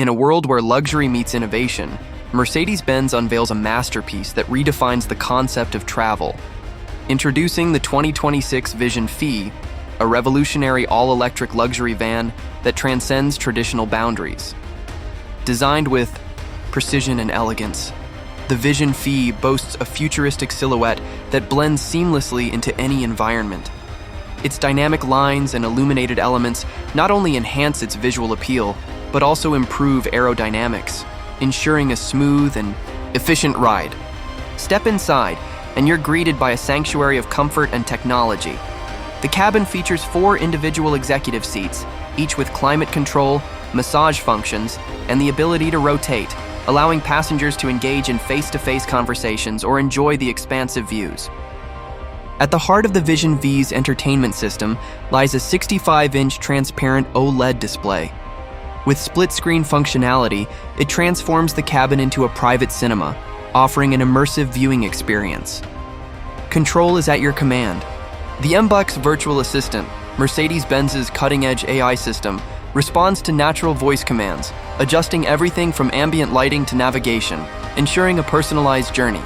In a world where luxury meets innovation, Mercedes-Benz unveils a masterpiece that redefines the concept of travel. Introducing the 2026 Vision V, a revolutionary all-electric luxury van that transcends traditional boundaries. Designed with precision and elegance, the Vision V boasts a futuristic silhouette that blends seamlessly into any environment. Its dynamic lines and illuminated elements not only enhance its visual appeal, but also improve aerodynamics, ensuring a smooth and efficient ride. Step inside, and you're greeted by a sanctuary of comfort and technology. The cabin features 4 individual executive seats, each with climate control, massage functions, and the ability to rotate, allowing passengers to engage in face-to-face conversations or enjoy the expansive views. At the heart of the Vision V's entertainment system lies a 65-inch transparent OLED display. With split-screen functionality, it transforms the cabin into a private cinema, offering an immersive viewing experience. Control is at your command. The MBUX virtual assistant, Mercedes-Benz's cutting-edge AI system, responds to natural voice commands, adjusting everything from ambient lighting to navigation, ensuring a personalized journey.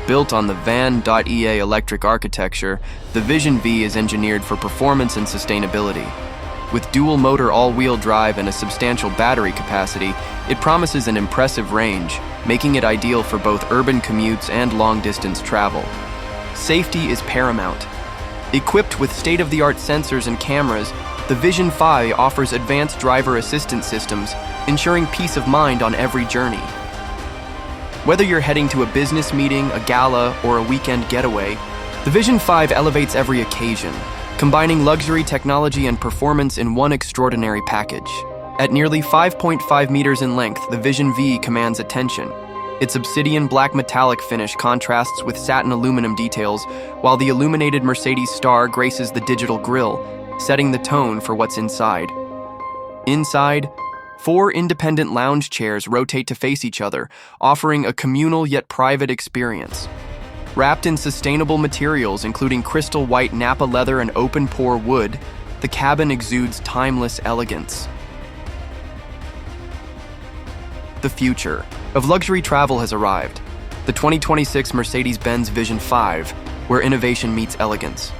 Built on the van.ea electric architecture, the Vision V is engineered for performance and sustainability. With dual-motor all-wheel drive and a substantial battery capacity, it promises an impressive range, making it ideal for both urban commutes and long-distance travel. Safety is paramount. Equipped with state-of-the-art sensors and cameras, the Vision V offers advanced driver assistance systems, ensuring peace of mind on every journey. Whether you're heading to a business meeting, a gala, or a weekend getaway, the Vision V elevates every occasion, combining luxury technology and performance in one extraordinary package. At nearly 5.5 meters in length, the Vision V commands attention. Its obsidian black metallic finish contrasts with satin aluminum details, while the illuminated Mercedes star graces the digital grille, setting the tone for what's inside. Inside, 4 independent lounge chairs rotate to face each other, offering a communal yet private experience. Wrapped in sustainable materials including crystal white Napa leather and open-pore wood, the cabin exudes timeless elegance. The future of luxury travel has arrived. The 2026 Mercedes-Benz Vision V, where innovation meets elegance.